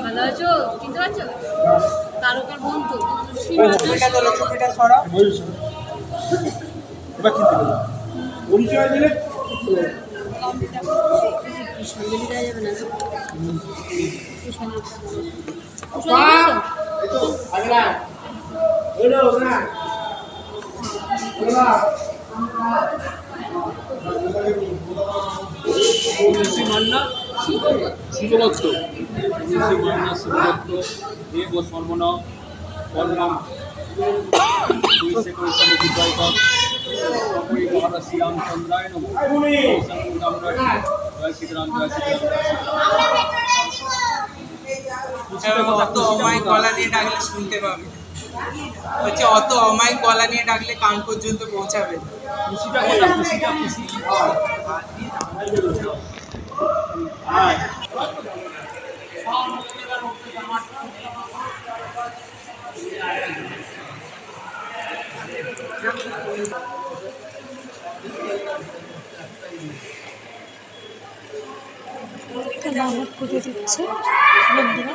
ভালো আছো? চিনতে পারছো? তারকার বন্ধু পরিচয় দিলে শিবদত্ত শিবদত্ত দেব সর্বন বলরাম মহারাজ শ্রীরামচন্দ্রায় নম জয় সীতারাম জয় সীতারাম। অত অমায়িক গলা নিয়ে ডাকলে শুনতে পাবে, হচ্ছে অত অমায়িক গলা নিয়ে ডাকলে কান পর্যন্ত পৌঁছাবে। খুশিটা কথা, খুশিটা খুশি পুজো দিচ্ছে বন্ধুরা।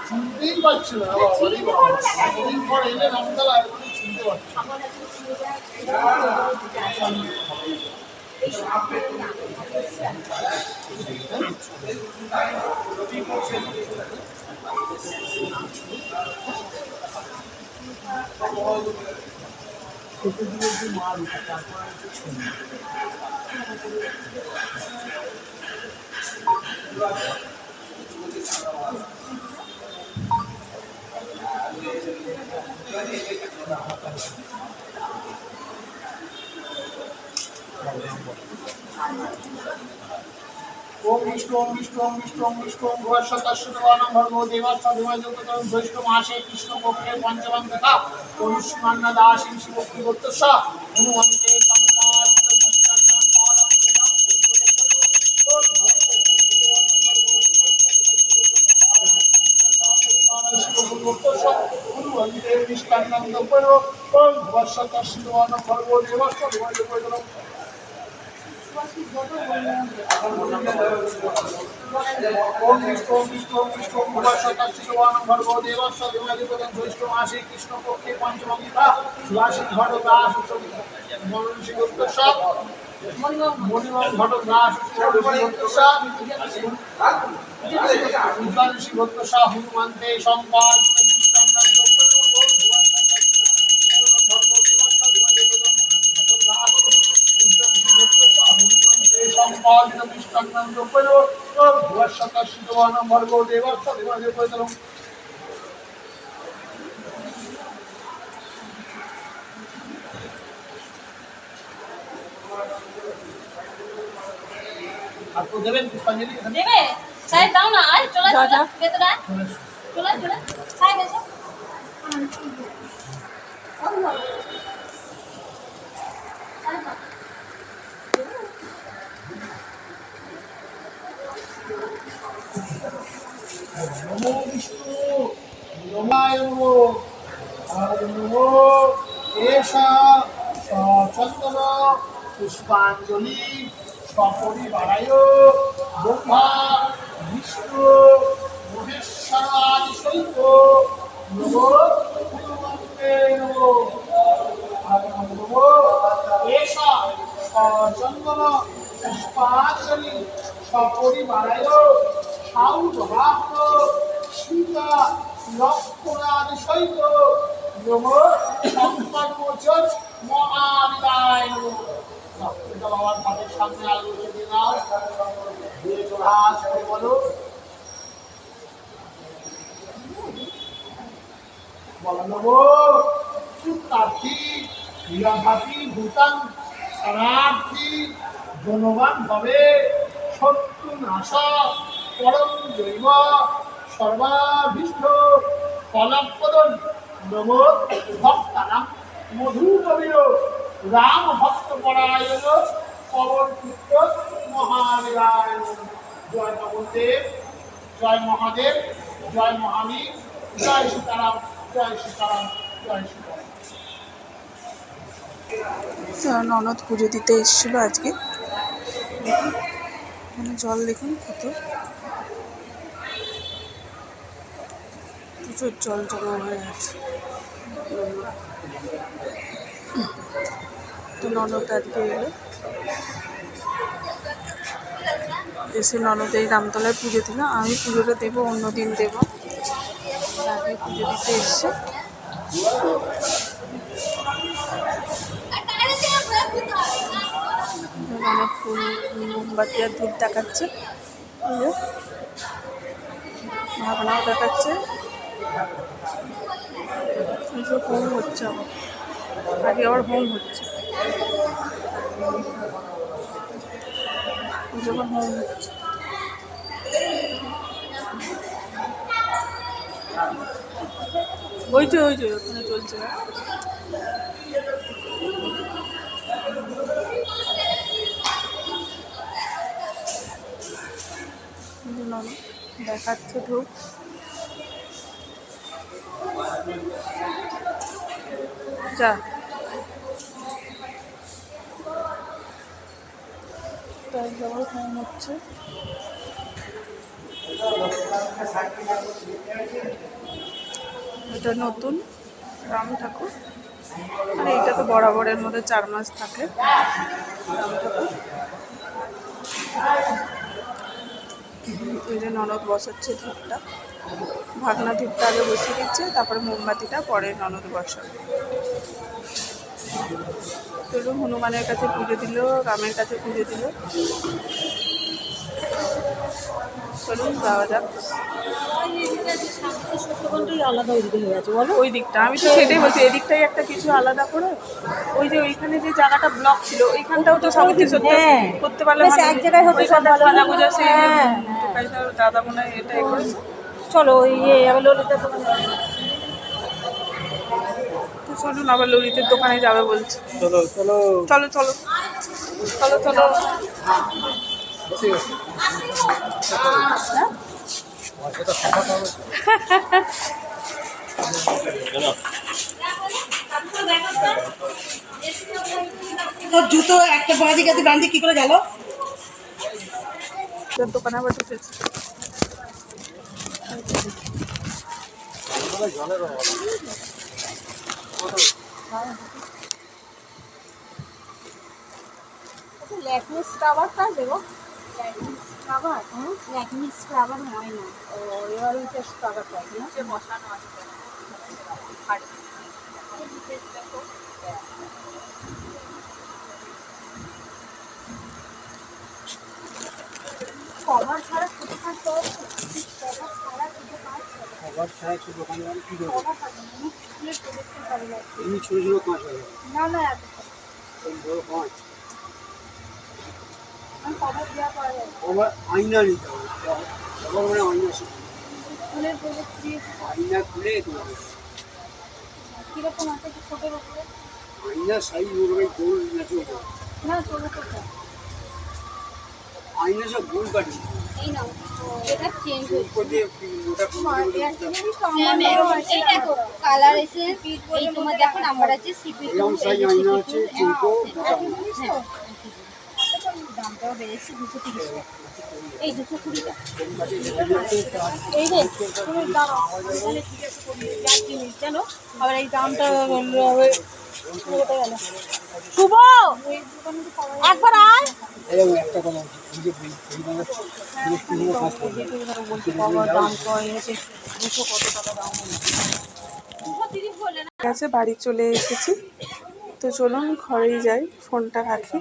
চিনতেই পারছি না অনেকদিন পর এলে নামতলা এখনই চিনতে পারছি মাল তারপরে ओम विष्णु ओम विष्णु ओम विष्णु ओम विष्णु ओम भगवत्सतश्रुतवानं भर्गो देवास्तादिवाजोततं ज्येष्ठ मासे कृष्ण पक्षे पंचमं तथा अनुष्मान्ना दासीं शिवोक्ति गोत्तस्सा हनुमन्ते तमपाल प्रतिष्ठानं पादं पूजं हनुमन्ते निष्ठानं दपरो ओम भगवत्सतश्रुतवानं भर्गो देवास्तादिवाजोततं ओम विष्णु विष्णु विष्णु भगवत्सतश्रुतवानं भर्गो देवस्य धीमहि ज्येष्ठ मासे कृष्ण पक्षे पंचमं तथा सुभाषित घटोत्कच मनुष्य गोत्तस्सा मणिमं घटोत्कच गोत्तस्सा विद्वांसी गोत्तस्सा हनुमन्ते संपाद निष्ठानं दपरो ओम भगवत्सतश्रुतवानं भर्गो देवस्य धीमहि संपादित विष्णुनं रूपयो भगवत्सतश्रुतवानं भर्गो देवस्य धीमहि प्रचोदयात् आपको देवें पुष्पांजलि দেবে সাহেব দাও না, আয় চলে যা ভেতরে চলে চলে সাহেব এসো। নমো বিষ্ণু নমায় নমো আর নমো এষা সচন্দন পুষ্পাঞ্জলি সপরিবারায় ব্রহ্মা বিষ্ণু মহেশ্বরাদি সৈত নমো হনুমন্তে নমো আর নমো এষা সচন্দন পুষ্পাঞ্জলি সপরিবারায় সাউভ্রাত সীতা লক্ষ্মণাদি সহিত নমো সংকটমোচন মহাবিদায় নমো। লক্ষ্মীটা বাবার হাতের সামনে আলো দিয়ে দাও, দিয়ে জোড়হাত করে বলো নমো সুতার্থী ক্রিয়াঘাতী ভূতাং শরণার্থী ধনবান ভবে শত্রু নাশা পরম জৈব সর্বাভীষ্ট ফলপ্রদন নমো ভক্তানাং মধুকবির রাম ভক্ত পরায়ণ পবন পুত্র মহাবীরায় জয় নবদেব, জয় মহাদেব, জয় মহাবীর, জয় সীতারাম, জয় সীতারাম, জয় সীতারাম। ননদ পুজো দিতে এসেছিল আজকে। মানে জল দেখুন কত, প্রচুর জল জমা হয়ে আছে। তো ননদ আজকে এলো, এসে ননদ এই রামতলায় পুজো দিল। আমি পুজোটা দেবো অন্যদিন দেবো, আজকে পুজো দিতে এসছে। অনেক ফুল মোমবাতি আর ধূপ দেখাচ্ছে, ভাবনাও দেখাচ্ছে। হোম হচ্ছে, আগে আবার হোম হচ্ছে, যখন হোম হচ্ছে। ওই যে ওখানে চলছে। দেখাচ্ছে ধূপ, যা তার যেমন হোম হচ্ছে। এটা নতুন রাম ঠাকুর, মানে এটা তো বরাবরের মধ্যে 4 মাস থাকে রাম ঠাকুর। এই যে ননদ বসাচ্ছে ধূপটা, ভাগনা ধূপটা আগে বসিয়ে দিচ্ছে, তারপরে মোমবাতিটা পরে ননদ বসাবে। চলুন হনুমানের কাছে পুজো দিল, রামের কাছে পুজো দিল, চলুন যাওয়া যাক। আলাদা ওইদিকে হয়ে আছে বলো, ওই দিকটা আমি তো সেটাই বলছি, এদিকটাই একটা কিছু আলাদা করে। ওই যে ওইখানে যে জায়গাটা ব্লক ছিল, ওইখানটাও তো সব কিছু করতে পারলে এক জায়গায় হতে সাজা গুজা সেই দাদা মনে হয় এটাই করেছে। চলো ললিতা তো চলুন আবার ললিতের দোকানে যাবে বলছে। চলো চলো চলো চলো চলো চলো। তোর জুতো একটা বাঁধি গাতি বাঁধি কি করে গেল? দোকানে আবার ঢুকেছে। ল্যাকমি স্ক্রাবারটা দেবো, ল্যাকমি স্ক্রাবার, ল্যাকমি স্ক্রাবার হয় না, ও এবার ওইটা স্ক্রাবারটা আছে না, বসানো আছে কভার ছাড়া ছোটো কাজ তো কভার ছাড়া ছোটো কাজ এমনি ছোটো ছোটো কাজ হবে না না এত বড় কাজ কভার দেওয়া পাওয়া যায়, কভার আয়না নিতে হবে, কভার মানে আয়না খুলে আয়না খুলে কীরকম আছে কি ছোটোর উপরে আয়না সাইজ ওরকম গোল না চলবে না চলবে কোথায় আইনে সব ভুল কাটি এই নাও এটা চেঞ্জ হয়েছে কোথায় ওটা এই দেখো কালার এসে এই তোমার দেখো নাম্বার আছে সিপি এরকম সাইজ আইনা আছে চুলকো দামটাও বেড়েছে 230 টাকা এই 220 টাকা এই রে তুমি দাঁড়াও তাহলে ঠিক আছে করি যা জিনিস জানো আবার এই দামটা হবে শুভ একবার আয় এরকম একটা কথা নিজে দাম কয় হয়েছে 200 কত টাকা দাম ঠিক আছে বাড়ি চলে এসেছি তো চলুন ঘরেই যাই ফোনটা রাখি